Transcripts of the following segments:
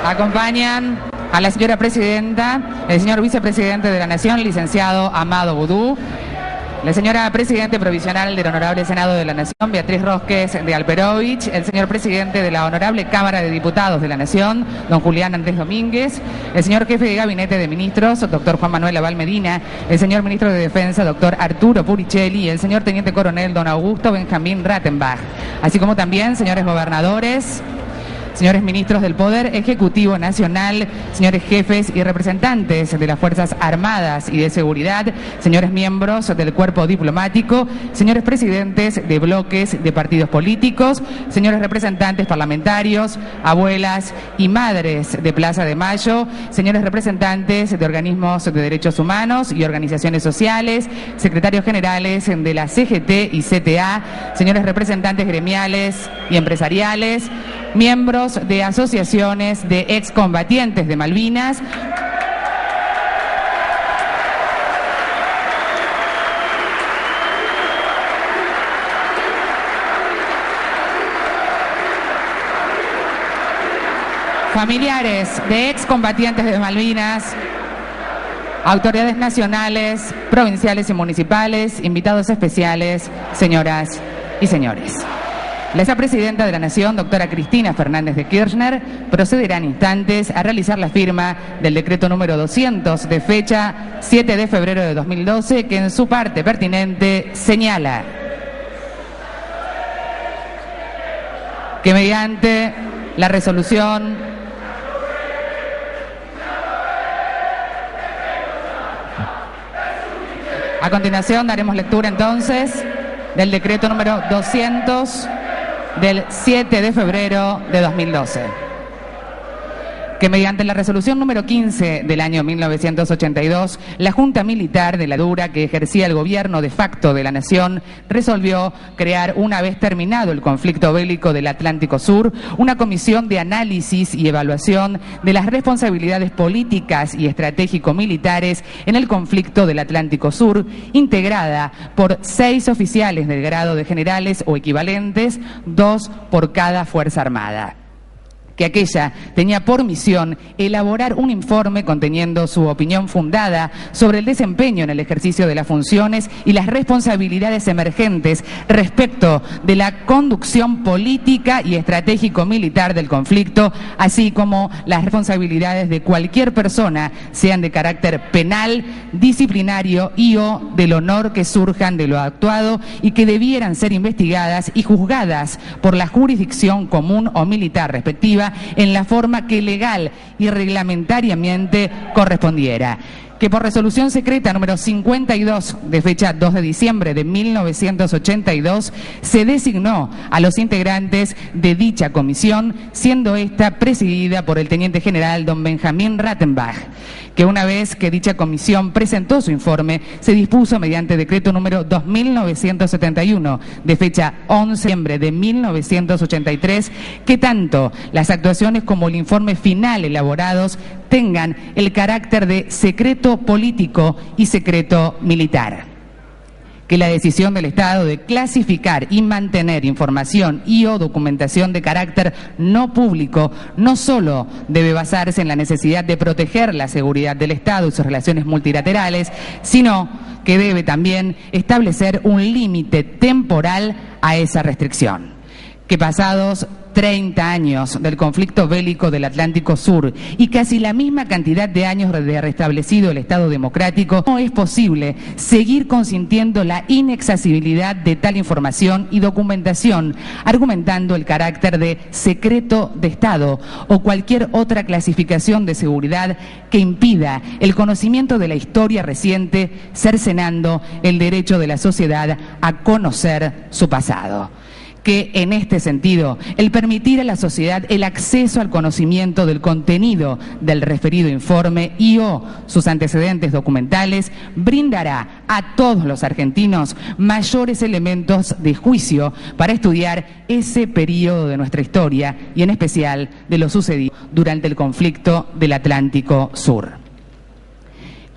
Acompañan a la señora presidenta, el señor vicepresidente de la Nación, licenciado Amado Boudou, la señora presidente provisional del Honorable Senado de la Nación, Beatriz Rosques de Alperovich, el señor presidente de la Honorable Cámara de Diputados de la Nación, don Julián Andrés Domínguez, el señor jefe de Gabinete de Ministros, doctor Juan Manuel Aval Medina, el señor ministro de Defensa, doctor Arturo Puricelli, y el señor teniente coronel, don Augusto Benjamín Rattenbach, así como también señores gobernadores, señores ministros del Poder Ejecutivo Nacional, señores jefes y representantes de las Fuerzas Armadas y de Seguridad, señores miembros del cuerpo diplomático, señores presidentes de bloques de partidos políticos, señores representantes parlamentarios, abuelas y madres de Plaza de Mayo, señores representantes de organismos de derechos humanos y organizaciones sociales, secretarios generales de la CGT y CTA, señores representantes gremiales y empresariales, miembros de asociaciones de excombatientes de Malvinas, familiares de excombatientes de Malvinas, autoridades nacionales, provinciales y municipales, invitados especiales, señoras y señores. La vicepresidenta de la Nación, doctora Cristina Fernández de Kirchner, procederá en instantes a realizar la firma del decreto número 200 de fecha 7 de febrero de 2012, que en su parte pertinente señala que mediante la resolución a continuación daremos lectura entonces del decreto número 200 del 7 de febrero de 2012, que mediante la resolución número 15 del año 1982, la Junta Militar de la Dura, que ejercía el gobierno de facto de la Nación, resolvió crear, una vez terminado el conflicto bélico del Atlántico Sur, una comisión de análisis y evaluación de las responsabilidades políticas y estratégico-militares en el conflicto del Atlántico Sur, integrada por 6 oficiales del grado de generales o equivalentes, 2 por cada Fuerza Armada, que aquella tenía por misión elaborar un informe conteniendo su opinión fundada sobre el desempeño en el ejercicio de las funciones y las responsabilidades emergentes respecto de la conducción política y estratégico-militar del conflicto, así como las responsabilidades de cualquier persona, sean de carácter penal, disciplinario y o del honor que surjan de lo actuado y que debieran ser investigadas y juzgadas por la jurisdicción común o militar respectiva en la forma que legal y reglamentariamente correspondiera. Que por resolución secreta número 52 de fecha 2 de diciembre de 1982 se designó a los integrantes de dicha comisión, siendo esta presidida por el teniente general don Benjamín Rattenbach, que una vez que dicha comisión presentó su informe, se dispuso mediante decreto número 2971 de fecha 11 de diciembre de 1983 que tanto las actuaciones como el informe final elaborados tengan el carácter de secreto político y secreto militar. Que la decisión del Estado de clasificar y mantener información y o documentación de carácter no público no solo debe basarse en la necesidad de proteger la seguridad del Estado y sus relaciones multilaterales, sino que debe también establecer un límite temporal a esa restricción. Que pasados 30 años del conflicto bélico del Atlántico Sur y casi la misma cantidad de años de restablecido el Estado democrático, no es posible seguir consintiendo la inaccesibilidad de tal información y documentación, argumentando el carácter de secreto de Estado o cualquier otra clasificación de seguridad que impida el conocimiento de la historia reciente, cercenando el derecho de la sociedad a conocer su pasado. Que en este sentido, el permitir a la sociedad el acceso al conocimiento del contenido del referido informe y o sus antecedentes documentales brindará a todos los argentinos mayores elementos de juicio para estudiar ese periodo de nuestra historia y en especial de lo sucedido durante el conflicto del Atlántico Sur.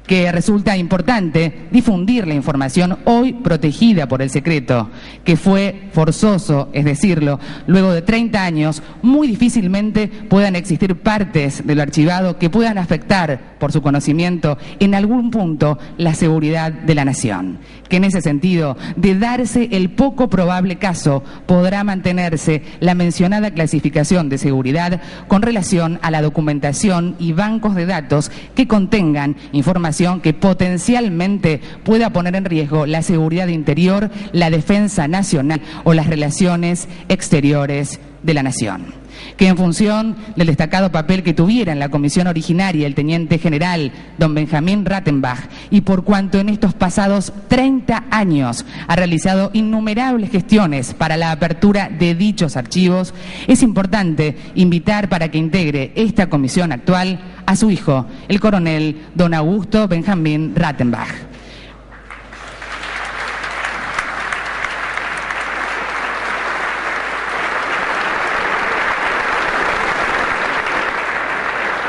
que resulta importante difundir la información hoy protegida por el secreto, que fue forzoso, es decirlo, luego de 30 años, muy difícilmente puedan existir partes de lo archivado que puedan afectar, por su conocimiento, en algún punto la seguridad de la nación. Que en ese sentido, de darse el poco probable caso, podrá mantenerse la mencionada clasificación de seguridad con relación a la documentación y bancos de datos que contengan información que potencialmente pueda poner en riesgo la seguridad interior, la defensa nacional o las relaciones exteriores de la nación. Que en función del destacado papel que tuviera en la comisión originaria el teniente general don Benjamín Rattenbach, y por cuanto en estos pasados 30 años ha realizado innumerables gestiones para la apertura de dichos archivos, es importante invitar para que integre esta comisión actual a su hijo, el coronel don Augusto Benjamín Rattenbach.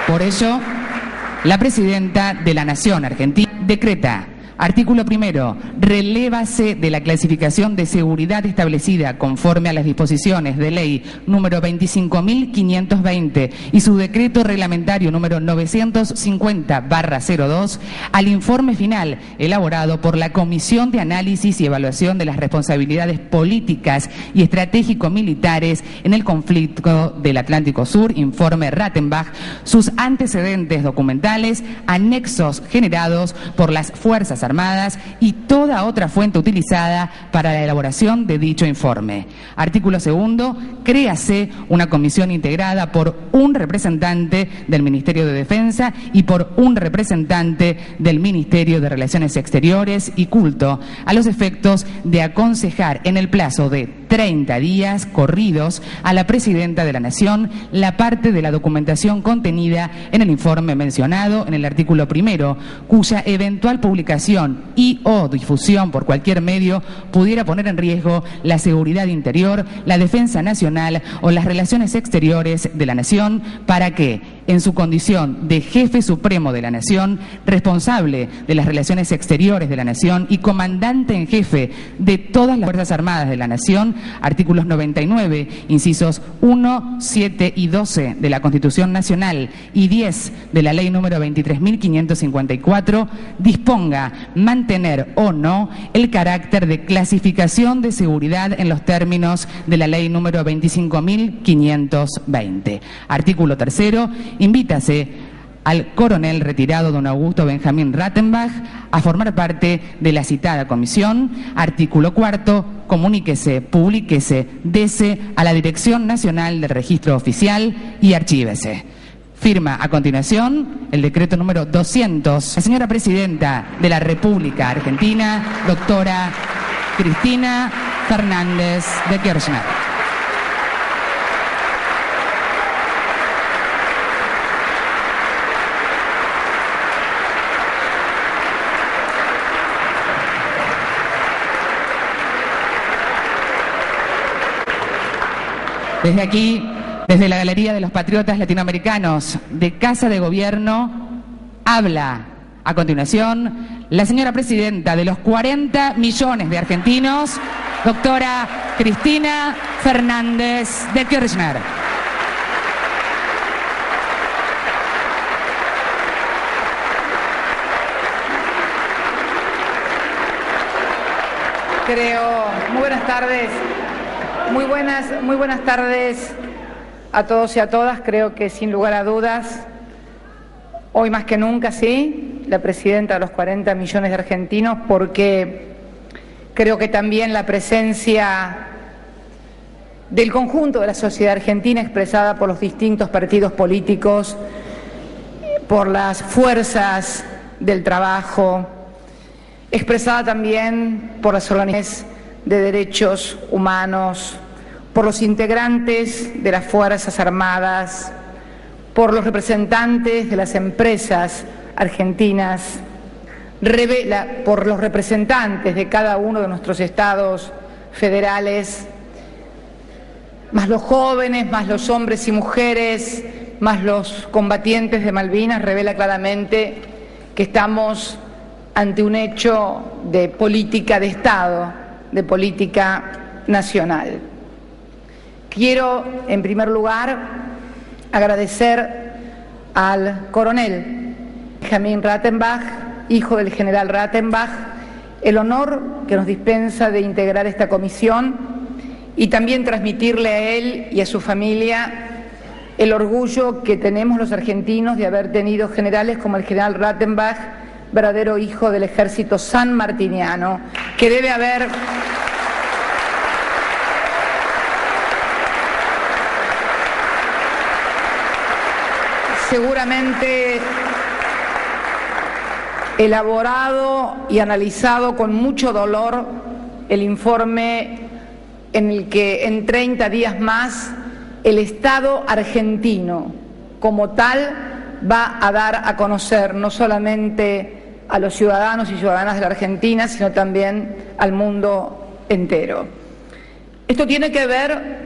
Por ello, la Presidenta de la Nación Argentina decreta: artículo primero, relévase de la clasificación de seguridad establecida conforme a las disposiciones de ley número 25.520 y su decreto reglamentario número 950/02 al informe final elaborado por la Comisión de Análisis y Evaluación de las Responsabilidades Políticas y Estratégico-Militares en el conflicto del Atlántico Sur, informe Rattenbach, sus antecedentes documentales, anexos generados por las Fuerzas Armadas y toda otra fuente utilizada para la elaboración de dicho informe. Artículo segundo, créase una comisión integrada por un representante del Ministerio de Defensa y por un representante del Ministerio de Relaciones Exteriores y Culto, a los efectos de aconsejar en el plazo de 30 días corridos a la Presidenta de la Nación la parte de la documentación contenida en el informe mencionado en el artículo primero, cuya eventual publicación y o difusión por cualquier medio pudiera poner en riesgo la seguridad interior, la defensa nacional o las relaciones exteriores de la nación, para que, en su condición de jefe supremo de la nación, responsable de las relaciones exteriores de la nación y comandante en jefe de todas las Fuerzas Armadas de la nación, artículos 99, incisos 1, 7 y 12 de la Constitución Nacional y 10 de la Ley número 23.554, disponga mantener o no el carácter de clasificación de seguridad en los términos de la Ley número 25.520. Artículo tercero, invítase al coronel retirado don Augusto Benjamín Rattenbach a formar parte de la citada comisión. Artículo cuarto, comuníquese, publíquese, dese a la Dirección Nacional del Registro Oficial y archívese. Firma a continuación el decreto número 200. La señora Presidenta de la República Argentina, doctora Cristina Fernández de Kirchner. Desde aquí, desde la Galería de los Patriotas Latinoamericanos de Casa de Gobierno, habla a continuación la señora Presidenta de los 40 millones de argentinos, doctora Cristina Fernández de Kirchner. Muy buenas tardes. Muy buenas tardes a todos y a todas. Creo que sin lugar a dudas, hoy más que nunca, sí, la Presidenta de los 40 millones de argentinos, porque creo que también la presencia del conjunto de la sociedad argentina expresada por los distintos partidos políticos, por las fuerzas del trabajo, expresada también por las organizaciones de derechos humanos, por los integrantes de las Fuerzas Armadas, por los representantes de las empresas argentinas, por los representantes de cada uno de nuestros estados federales, más los jóvenes, más los hombres y mujeres, más los combatientes de Malvinas, revela claramente que estamos ante un hecho de política de Estado, de política nacional. Quiero, en primer lugar, agradecer al coronel Benjamin Rattenbach, hijo del general Rattenbach, el honor que nos dispensa de integrar esta comisión y también transmitirle a él y a su familia el orgullo que tenemos los argentinos de haber tenido generales como el general Rattenbach, verdadero hijo del ejército sanmartiniano, que debe haber seguramente elaborado y analizado con mucho dolor el informe en el que en 30 días más el Estado argentino como tal va a dar a conocer no solamente a los ciudadanos y ciudadanas de la Argentina, sino también al mundo entero. Esto tiene que ver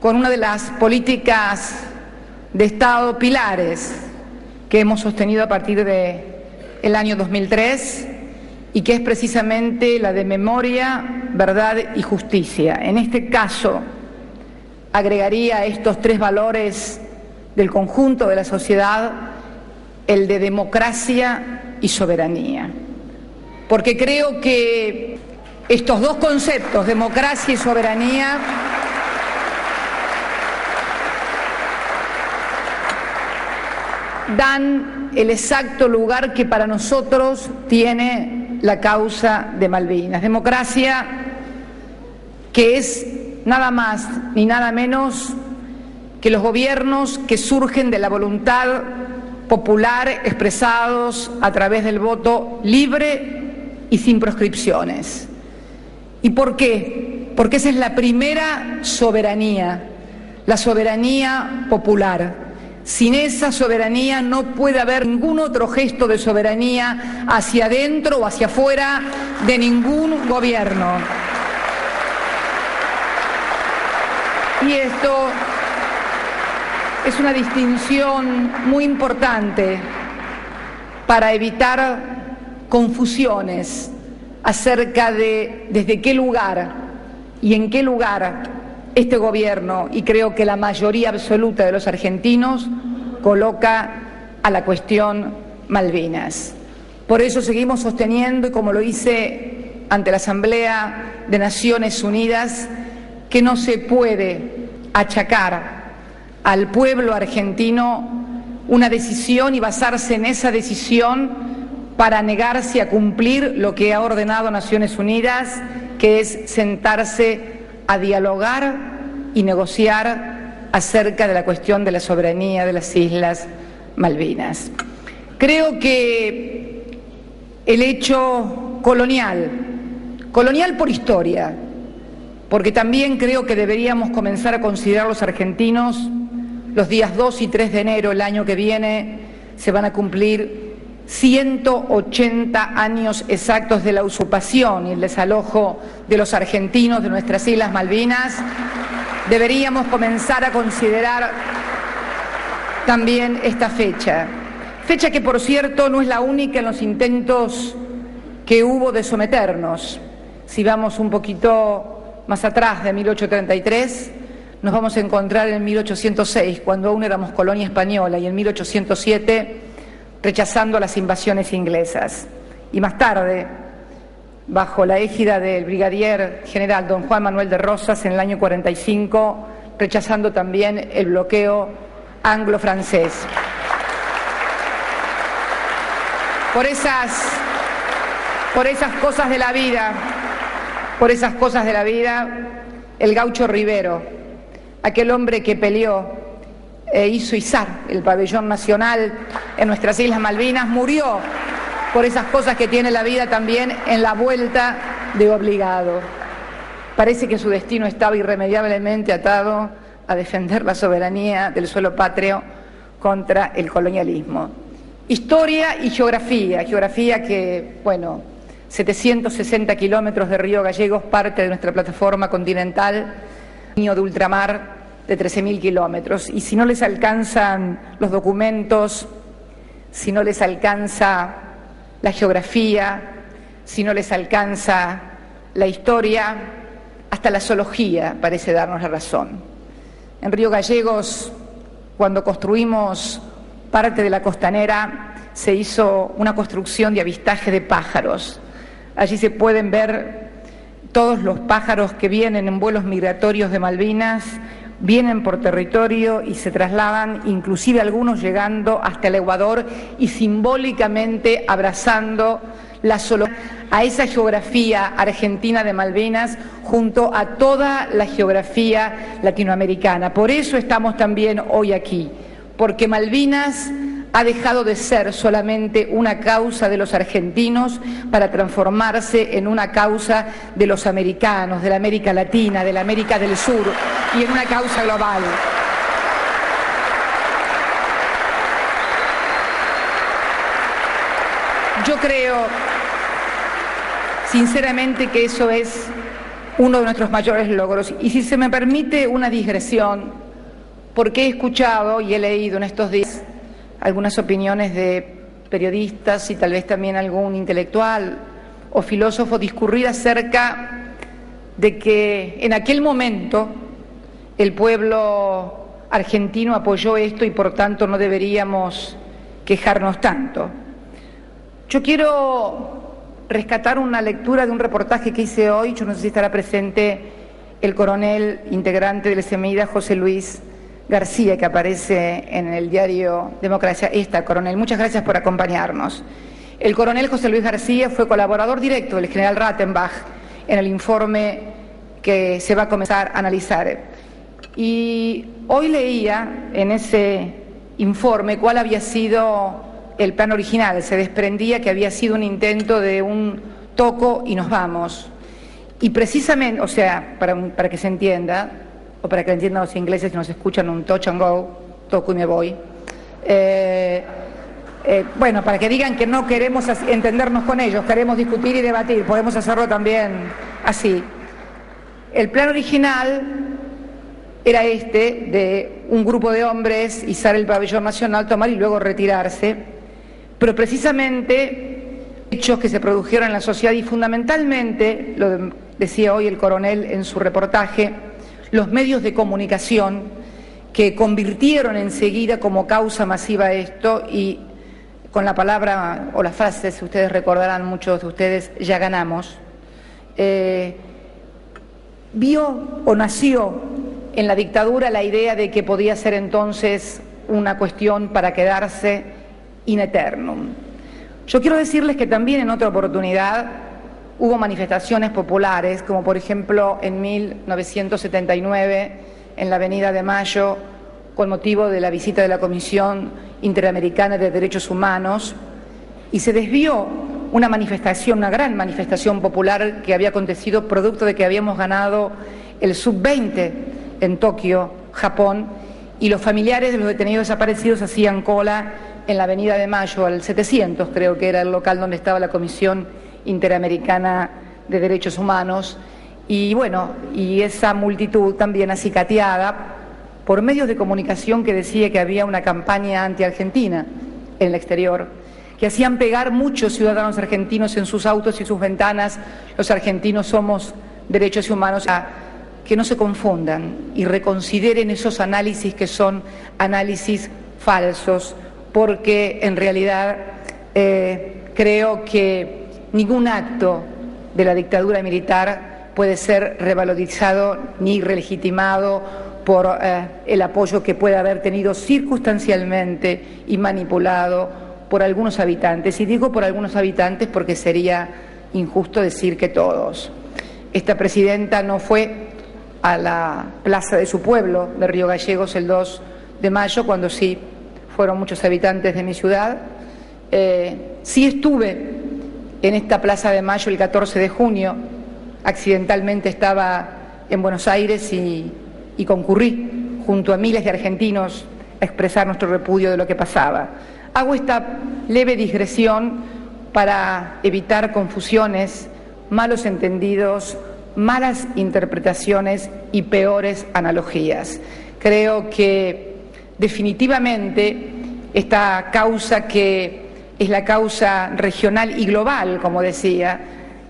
con una de las políticas de Estado pilares que hemos sostenido a partir del año 2003 y que es precisamente la de memoria, verdad y justicia. En este caso, agregaría a estos tres valores del conjunto de la sociedad el de democracia y soberanía. Porque creo que estos dos conceptos, democracia y soberanía, dan el exacto lugar que para nosotros tiene la causa de Malvinas. Democracia, que es nada más ni nada menos que los gobiernos que surgen de la voluntad popular expresados a través del voto libre y sin proscripciones. ¿Y por qué? Porque esa es la primera soberanía, la soberanía popular. Sin esa soberanía no puede haber ningún otro gesto de soberanía hacia adentro o hacia afuera de ningún gobierno. Y esto es una distinción muy importante para evitar confusiones acerca de desde qué lugar y en qué lugar este gobierno, y creo que la mayoría absoluta de los argentinos, coloca a la cuestión Malvinas. Por eso seguimos sosteniendo, y como lo hice ante la Asamblea de Naciones Unidas, que no se puede achacar al pueblo argentino una decisión y basarse en esa decisión para negarse a cumplir lo que ha ordenado Naciones Unidas, que es sentarse a dialogar y negociar acerca de la cuestión de la soberanía de las Islas Malvinas. Creo que el hecho colonial por historia, porque también creo que deberíamos comenzar a considerar los argentinos los días 2 y 3 de enero, el año que viene, se van a cumplir 180 años exactos de la usurpación y el desalojo de los argentinos de nuestras Islas Malvinas. Deberíamos comenzar a considerar también esta fecha que por cierto no es la única en los intentos que hubo de someternos. Si vamos un poquito más atrás de 1833, nos vamos a encontrar en 1806, cuando aún éramos colonia española, y en 1807 rechazando las invasiones inglesas. Y más tarde, bajo la égida del brigadier general don Juan Manuel de Rosas, en el año 45, rechazando también el bloqueo anglo-francés. Por esas cosas de la vida, el gaucho Rivero, aquel hombre que peleó e hizo izar el pabellón nacional en nuestras Islas Malvinas, murió por esas cosas que tiene la vida también en la vuelta de obligado. Parece que su destino estaba irremediablemente atado a defender la soberanía del suelo patrio contra el colonialismo. Historia y geografía que, 760 kilómetros de Río Gallegos, parte de nuestra plataforma continental, de ultramar de 13.000 kilómetros. Y si no les alcanzan los documentos, si no les alcanza la geografía, si no les alcanza la historia, hasta la zoología parece darnos la razón. En Río Gallegos, cuando construimos parte de la costanera, se hizo una construcción de avistaje de pájaros. Allí se pueden ver todos los pájaros que vienen en vuelos migratorios de Malvinas, vienen por territorio y se trasladan, inclusive algunos llegando hasta el Ecuador y simbólicamente abrazando la zoología, a esa geografía argentina de Malvinas junto a toda la geografía latinoamericana. Por eso estamos también hoy aquí, porque Malvinas ha dejado de ser solamente una causa de los argentinos para transformarse en una causa de los americanos, de la América Latina, de la América del Sur y en una causa global. Yo creo, sinceramente, que eso es uno de nuestros mayores logros. Y si se me permite una digresión, porque he escuchado y he leído en estos días algunas opiniones de periodistas y tal vez también algún intelectual o filósofo discurrir acerca de que en aquel momento el pueblo argentino apoyó esto y por tanto no deberíamos quejarnos tanto. Yo quiero rescatar una lectura de un reportaje que hice hoy, yo no sé si estará presente el coronel integrante del SEMIDA, José Luis García, que aparece en el diario Democracia. Coronel, muchas gracias por acompañarnos. El coronel José Luis García fue colaborador directo del general Rattenbach en el informe que se va a comenzar a analizar. Y hoy leía en ese informe cuál había sido el plan original. Se desprendía que había sido un intento de un toco y nos vamos. Y precisamente, o sea, para que se entienda, o para que entiendan los ingleses que nos escuchan, un touch and go, toco y me voy. Bueno, para que digan que no queremos entendernos con ellos, queremos discutir y debatir, podemos hacerlo también así. El plan original era de un grupo de hombres izar el pabellón nacional, tomar y luego retirarse, pero precisamente hechos que se produjeron en la sociedad y fundamentalmente, lo decía hoy el coronel en su reportaje, los medios de comunicación que convirtieron enseguida como causa masiva esto y con la palabra o la frase, si ustedes recordarán, muchos de ustedes, ya ganamos, vio o nació en la dictadura la idea de que podía ser entonces una cuestión para quedarse in eternum. Yo quiero decirles que también en otra oportunidad hubo manifestaciones populares, como por ejemplo en 1979 en la Avenida de Mayo, con motivo de la visita de la Comisión Interamericana de Derechos Humanos, y se desvió una manifestación, una gran manifestación popular que había acontecido producto de que habíamos ganado el Sub-20 en Tokio, Japón, y los familiares de los detenidos desaparecidos hacían cola en la Avenida de Mayo, al 700 creo que era el local donde estaba la Comisión Interamericana de Derechos Humanos, y bueno, y esa multitud también acicateada por medios de comunicación que decía que había una campaña anti-argentina en el exterior, que hacían pegar muchos ciudadanos argentinos en sus autos y sus ventanas, los argentinos somos derechos humanos, que no se confundan y reconsideren esos análisis que son análisis falsos, porque en realidad creo que ningún acto de la dictadura militar puede ser revalorizado ni relegitimado por el apoyo que pueda haber tenido circunstancialmente y manipulado por algunos habitantes. Y digo por algunos habitantes porque sería injusto decir que todos. Esta presidenta no fue a la plaza de su pueblo, de Río Gallegos, el 2 de mayo, cuando sí fueron muchos habitantes de mi ciudad. Sí estuve en esta Plaza de Mayo el 14 de junio, accidentalmente estaba en Buenos Aires y concurrí junto a miles de argentinos a expresar nuestro repudio de lo que pasaba. Hago esta leve digresión para evitar confusiones, malos entendidos, malas interpretaciones y peores analogías. Creo que definitivamente esta causa que es la causa regional y global, como decía,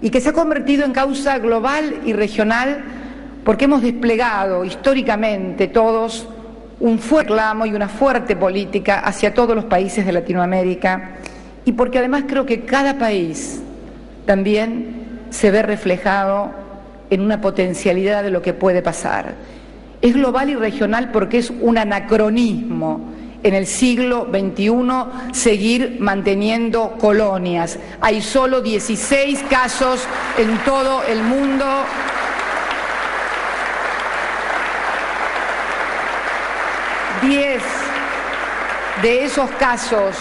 y que se ha convertido en causa global y regional porque hemos desplegado históricamente todos un fuerte reclamo y una fuerte política hacia todos los países de Latinoamérica, y porque además creo que cada país también se ve reflejado en una potencialidad de lo que puede pasar. Es global y regional porque es un anacronismo en el siglo XXI seguir manteniendo colonias. Hay solo 16 casos en todo el mundo. Diez de esos casos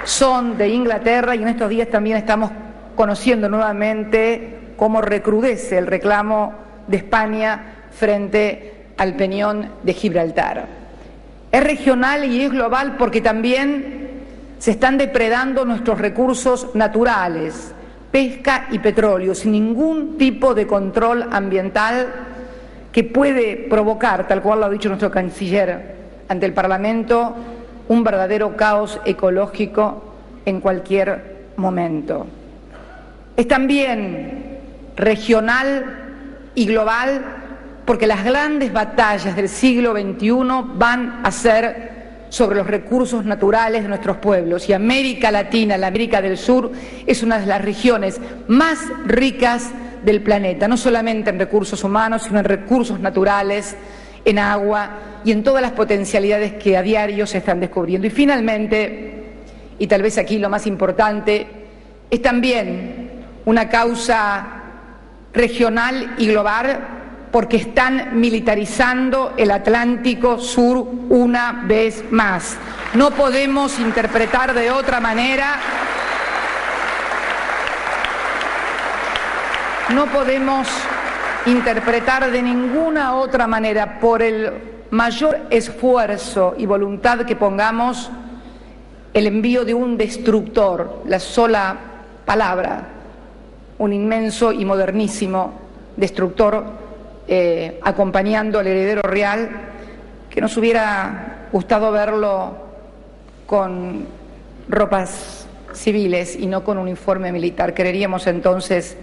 son de Inglaterra, y en estos días también estamos conociendo nuevamente cómo recrudece el reclamo de España frente al peñón de Gibraltar. Es regional y es global porque también se están depredando nuestros recursos naturales, pesca y petróleo, sin ningún tipo de control ambiental que puede provocar, tal cual lo ha dicho nuestro canciller ante el Parlamento, un verdadero caos ecológico en cualquier momento. Es también regional y global porque las grandes batallas del siglo XXI van a ser sobre los recursos naturales de nuestros pueblos, y América Latina, la América del Sur, es una de las regiones más ricas del planeta, no solamente en recursos humanos, sino en recursos naturales, en agua y en todas las potencialidades que a diario se están descubriendo. Y finalmente, y tal vez aquí lo más importante, es también una causa regional y global porque están militarizando el Atlántico Sur una vez más. No podemos interpretar de otra manera, no podemos interpretar de ninguna otra manera, por el mayor esfuerzo y voluntad que pongamos, el envío de un destructor, la sola palabra, un inmenso y modernísimo destructor, acompañando al heredero real, que nos hubiera gustado verlo con ropas civiles y no con uniforme militar. Creeríamos entonces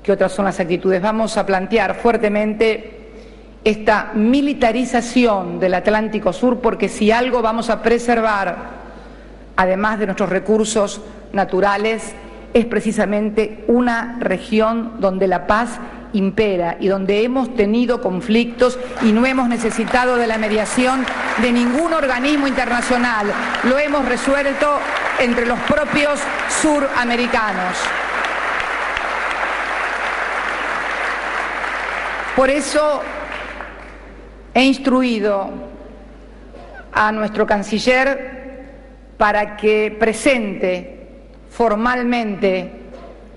que otras son las actitudes. Vamos a plantear fuertemente esta militarización del Atlántico Sur, porque si algo vamos a preservar, además de nuestros recursos naturales, es precisamente una región donde la paz impera y donde hemos tenido conflictos y no hemos necesitado de la mediación de ningún organismo internacional. Lo hemos resuelto entre los propios suramericanos. Por eso he instruido a nuestro canciller para que presente formalmente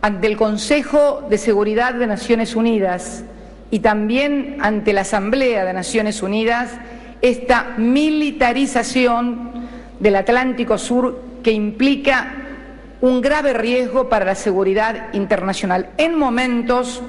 ante el Consejo de Seguridad de Naciones Unidas y también ante la Asamblea de Naciones Unidas esta militarización del Atlántico Sur, que implica un grave riesgo para la seguridad internacional en momentos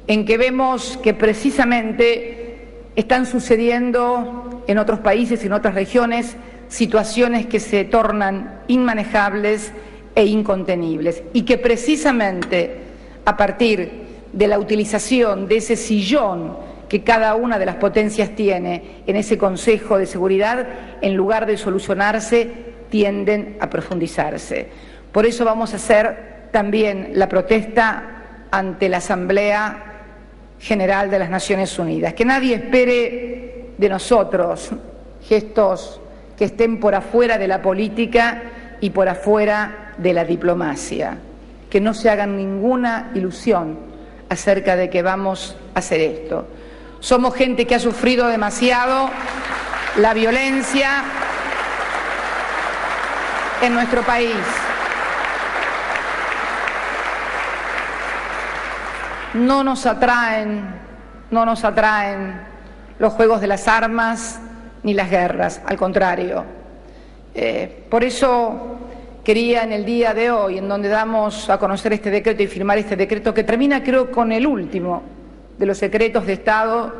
en que vemos que precisamente están sucediendo en otros países y en otras regiones situaciones que se tornan inmanejables e incontenibles, y que precisamente a partir de la utilización de ese sillón que cada una de las potencias tiene en ese Consejo de Seguridad, en lugar de solucionarse, tienden a profundizarse. Por eso vamos a hacer también la protesta ante la Asamblea General de las Naciones Unidas. Que nadie espere de nosotros gestos que estén por afuera de la política y por afuera de la diplomacia. Que no se hagan ninguna ilusión acerca de que vamos a hacer esto. Somos gente que ha sufrido demasiado la violencia en nuestro país. No nos atraen los juegos de las armas ni las guerras, al contrario. Por eso quería, en el día de hoy, en donde damos a conocer este decreto y firmar este decreto, que termina, creo, con el último de los secretos de Estado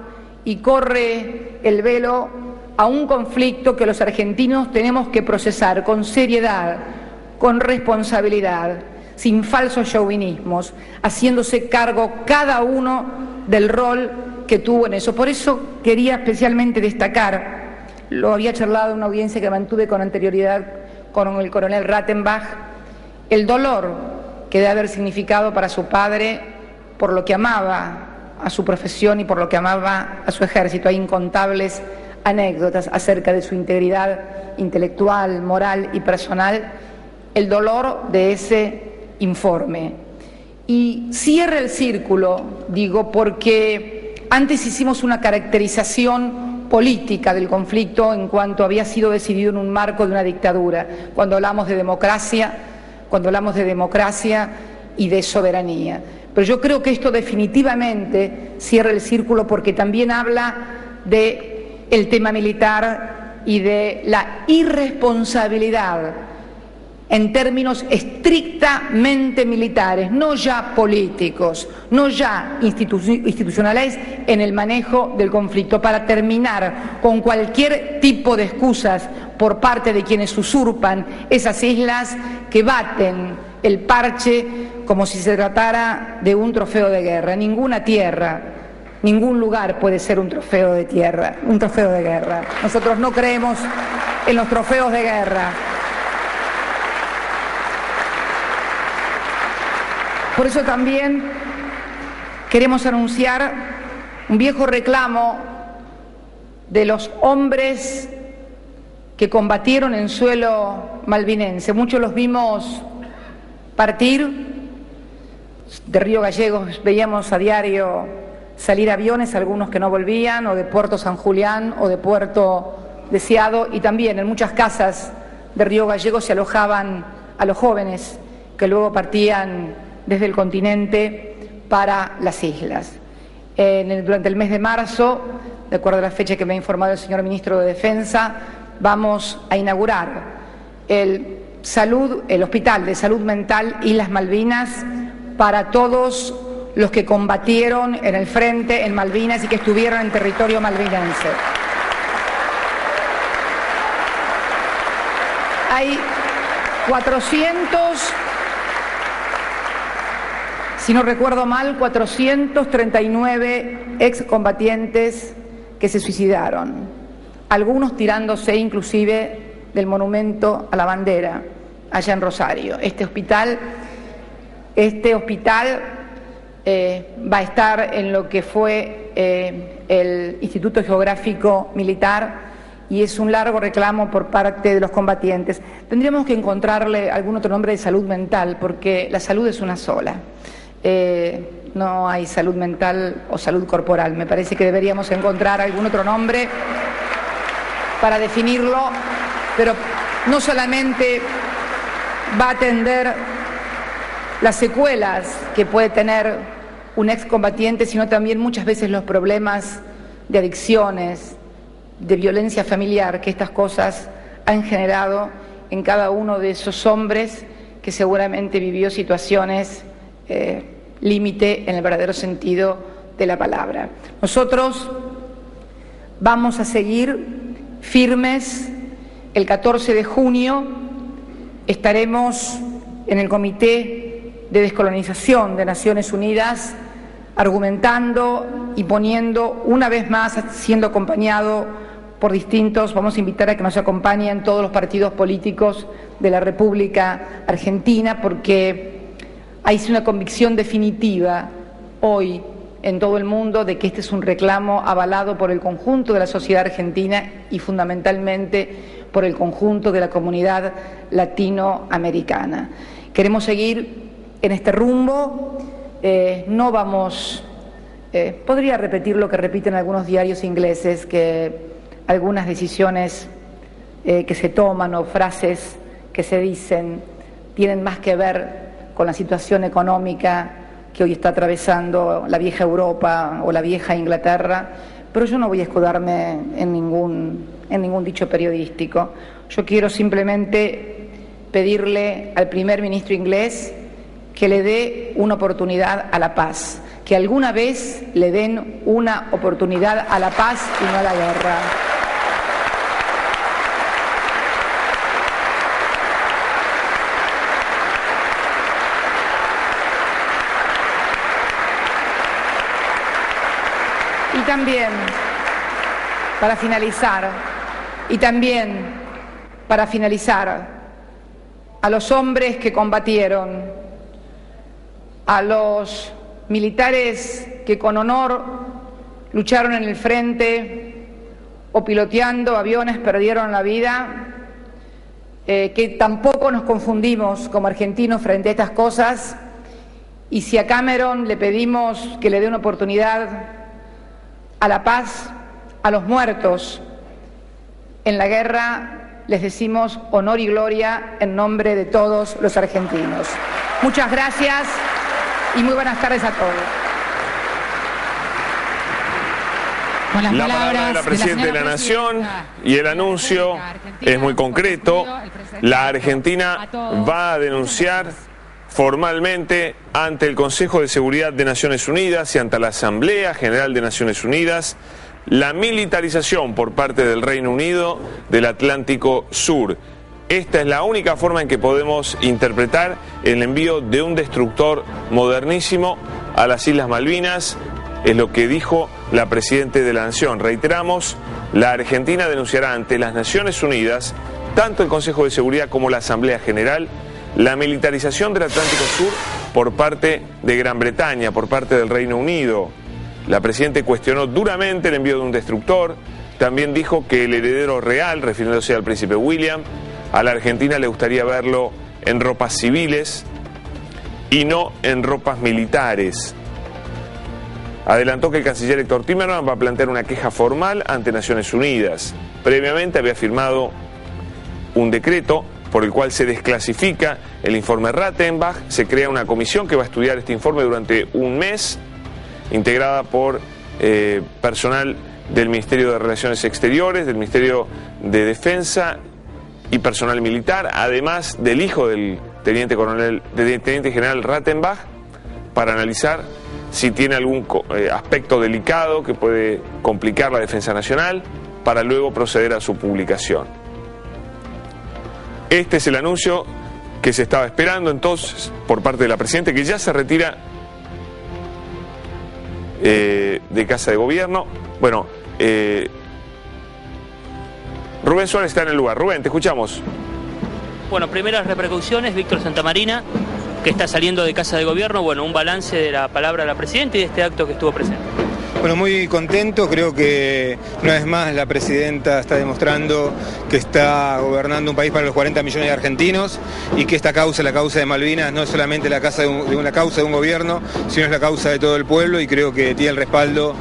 y corre el velo a un conflicto que los argentinos tenemos que procesar con seriedad, con responsabilidad, sin falsos chauvinismos, haciéndose cargo cada uno del rol que tuvo en eso. Por eso quería especialmente destacar, lo había charlado en una audiencia que mantuve con anterioridad con el coronel Rattenbach, el dolor que debe haber significado para su padre por lo que amaba a su profesión y por lo que amaba a su ejército. Hay incontables anécdotas acerca de su integridad intelectual, moral y personal, el dolor de ese informe. Y cierra el círculo, digo, porque antes hicimos una caracterización política del conflicto en cuanto había sido decidido en un marco de una dictadura, cuando hablamos de democracia y de soberanía. Pero yo creo que esto definitivamente cierra el círculo porque también habla del tema militar y de la irresponsabilidad en términos estrictamente militares, no ya políticos, no ya institucionales en el manejo del conflicto, para terminar con cualquier tipo de excusas por parte de quienes usurpan esas islas que baten el parche como si se tratara de un trofeo de guerra. Ninguna tierra, ningún lugar puede ser un trofeo de guerra. Nosotros no creemos en los trofeos de guerra. Por eso también queremos anunciar un viejo reclamo de los hombres que combatieron en suelo malvinense. Muchos los vimos partir de Río Gallegos, veíamos a diario salir aviones, algunos que no volvían, o de Puerto San Julián o de Puerto Deseado, y también en muchas casas de Río Gallegos se alojaban a los jóvenes que luego partían desde el continente para las islas. Durante el mes de marzo, de acuerdo a la fecha que me ha informado el señor Ministro de Defensa, vamos a inaugurar el Hospital de Salud Mental Islas Malvinas para todos los que combatieron en el frente en Malvinas y que estuvieron en territorio malvinense. Hay 400... Si no recuerdo mal, 439 excombatientes que se suicidaron, algunos tirándose inclusive del monumento a la bandera allá en Rosario. Este hospital va a estar en lo que fue el Instituto Geográfico Militar, y es un largo reclamo por parte de los combatientes. Tendríamos que encontrarle algún otro nombre de salud mental, porque la salud es una sola. No hay salud mental o salud corporal. Me parece que deberíamos encontrar algún otro nombre para definirlo, pero no solamente va a atender las secuelas que puede tener un excombatiente, sino también muchas veces los problemas de adicciones, de violencia familiar que estas cosas han generado en cada uno de esos hombres que seguramente vivió situaciones límite en el verdadero sentido de la palabra. Nosotros vamos a seguir firmes. El 14 de junio estaremos en el Comité de Descolonización de Naciones Unidas argumentando y poniendo una vez más, siendo acompañado por distintos, vamos a invitar a que nos acompañen todos los partidos políticos de la República Argentina, porque hay una convicción definitiva hoy en todo el mundo de que este es un reclamo avalado por el conjunto de la sociedad argentina y fundamentalmente por el conjunto de la comunidad latinoamericana. Queremos seguir en este rumbo, no vamos, podría repetir lo que repiten algunos diarios ingleses, que algunas decisiones que se toman o frases que se dicen tienen más que ver con la situación económica que hoy está atravesando la vieja Europa o la vieja Inglaterra, pero yo no voy a escudarme en ningún dicho periodístico. Yo quiero simplemente pedirle al primer ministro inglés que le dé una oportunidad a la paz, que alguna vez le den una oportunidad a la paz y no a la guerra. también, para finalizar, a los hombres que combatieron, a los militares que con honor lucharon en el frente o piloteando aviones perdieron la vida, que tampoco nos confundimos como argentinos frente a estas cosas, y si a Cameron le pedimos que le dé una oportunidad a la paz, a los muertos en la guerra, les decimos honor y gloria en nombre de todos los argentinos. Muchas gracias y muy buenas tardes a todos. Con las la palabra de la Presidenta de la Nación y el anuncio es muy concreto. La Argentina va a denunciar formalmente ante el Consejo de Seguridad de Naciones Unidas y ante la Asamblea General de Naciones Unidas la militarización por parte del Reino Unido del Atlántico Sur. Esta es la única forma en que podemos interpretar el envío de un destructor modernísimo a las Islas Malvinas. Es lo que dijo la Presidenta de la Nación. Reiteramos, la Argentina denunciará ante las Naciones Unidas, tanto el Consejo de Seguridad como la Asamblea General, la militarización del Atlántico Sur por parte de Gran Bretaña, por parte del Reino Unido. La Presidenta cuestionó duramente el envío de un destructor. También dijo que el heredero real, refiriéndose al príncipe William, a la Argentina le gustaría verlo en ropas civiles y no en ropas militares. Adelantó que el canciller Héctor Timerman va a plantear una queja formal ante Naciones Unidas. Previamente había firmado un decreto por el cual se desclasifica el informe Rattenbach. Se crea una comisión que va a estudiar este informe durante un mes, integrada por personal del Ministerio de Relaciones Exteriores, del Ministerio de Defensa y personal militar, además del hijo del teniente general Rattenbach, para analizar si tiene algún aspecto delicado que puede complicar la defensa nacional, para luego proceder a su publicación. Este es el anuncio que se estaba esperando entonces por parte de la Presidenta, que ya se retira de Casa de Gobierno. Bueno, Rubén Suárez está en el lugar. Rubén, te escuchamos. Bueno, primeras repercusiones, Víctor Santamarina, que está saliendo de Casa de Gobierno. Bueno, un balance de la palabra de la Presidenta y de este acto que estuvo presente. Bueno, muy contento, creo que una vez más la Presidenta está demostrando que está gobernando un país para los 40 millones de argentinos y que esta causa, la causa de Malvinas, no es solamente la causa de un gobierno, sino es la causa de todo el pueblo, y creo que tiene el respaldo,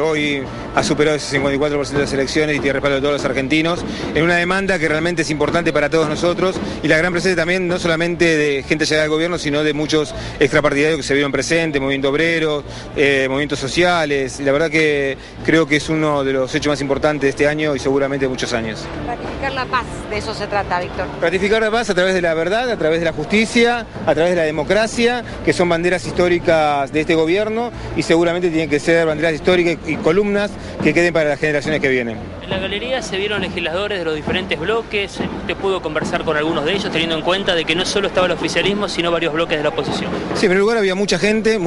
hoy ha superado ese 54% de las elecciones y tiene el respaldo de todos los argentinos, en una demanda que realmente es importante para todos nosotros, y la gran presencia también no solamente de gente llegada al gobierno, sino de muchos extrapartidarios que se vieron presentes, movimiento obrero, movimientos sociales. Y la verdad que creo que es uno de los hechos más importantes de este año y seguramente de muchos años. Ratificar la paz, de eso se trata, Víctor. Ratificar la paz a través de la verdad, a través de la justicia, a través de la democracia, que son banderas históricas de este gobierno, y seguramente tienen que ser banderas históricas y columnas que queden para las generaciones que vienen. En la galería se vieron legisladores de los diferentes bloques. Usted pudo conversar con algunos de ellos, teniendo en cuenta de que no solo estaba el oficialismo, sino varios bloques de la oposición. Sí, en primer lugar había mucha gente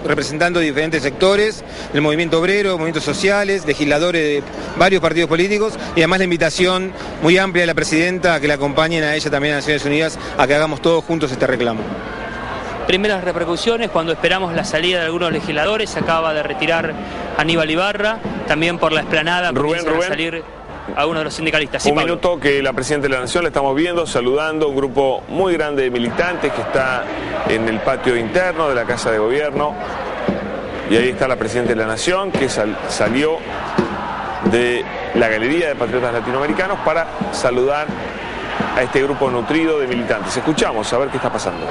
representando diferentes sectores, del movimiento obrero, movimientos sociales, legisladores de varios partidos políticos, y además la invitación muy amplia de la Presidenta a que la acompañen a ella también a Naciones Unidas, a que hagamos todos juntos este reclamo. Primeras repercusiones, cuando esperamos la salida de algunos legisladores, se acaba de retirar Aníbal Ibarra, también por la explanada comienzan a salir algunos de los sindicalistas. Sí, un minuto que la Presidenta de la Nación la estamos viendo, saludando un grupo muy grande de militantes que está en el patio interno de la Casa de Gobierno. Y ahí está la Presidenta de la Nación, que salió de la Galería de Patriotas Latinoamericanos para saludar a este grupo nutrido de militantes. Escuchamos a ver qué está pasando.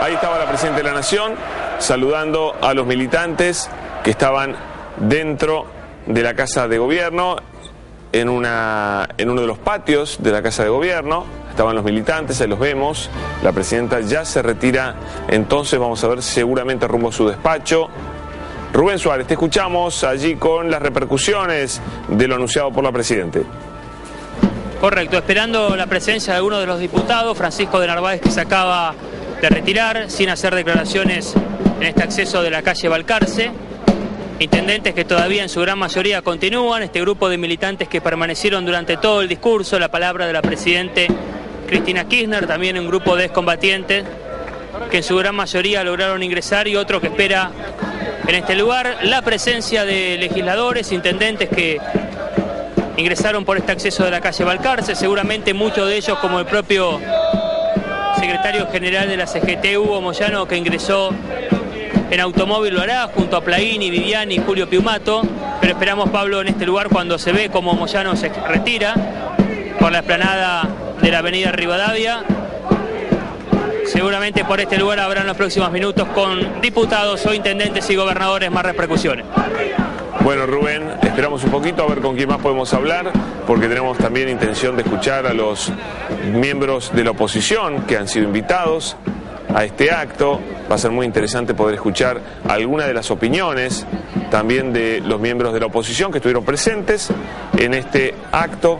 Ahí estaba la Presidenta de la Nación saludando a los militantes que estaban dentro de la Casa de Gobierno, en uno de los patios de la Casa de Gobierno. Estaban los militantes, ahí los vemos. La Presidenta ya se retira, entonces vamos a ver seguramente rumbo a su despacho. Rubén Suárez, te escuchamos allí con las repercusiones de lo anunciado por la Presidenta. Correcto, esperando la presencia de algunos de los diputados. Francisco de Narváez, que se acaba de retirar sin hacer declaraciones en este acceso de la calle Balcarce. Intendentes que todavía en su gran mayoría continúan, este grupo de militantes que permanecieron durante todo el discurso, la palabra de la Presidenta Cristina Kirchner, también un grupo de excombatientes que en su gran mayoría lograron ingresar, y otro que espera en este lugar la presencia de legisladores, intendentes que ingresaron por este acceso de la calle Balcarce, seguramente muchos de ellos, como el propio secretario general de la CGT, Hugo Moyano, que ingresó en automóvil, lo hará junto a Plaini, Viviani y Julio Piumato, pero esperamos, Pablo, en este lugar, cuando se ve como Moyano se retira por la explanada de la avenida Rivadavia, seguramente por este lugar habrá en los próximos minutos con diputados o intendentes y gobernadores más repercusiones. Bueno, Rubén, esperamos un poquito a ver con quién más podemos hablar, porque tenemos también intención de escuchar a los miembros de la oposición que han sido invitados a este acto. Va a ser muy interesante poder escuchar algunas de las opiniones también de los miembros de la oposición que estuvieron presentes en este acto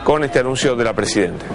con este anuncio de la Presidenta.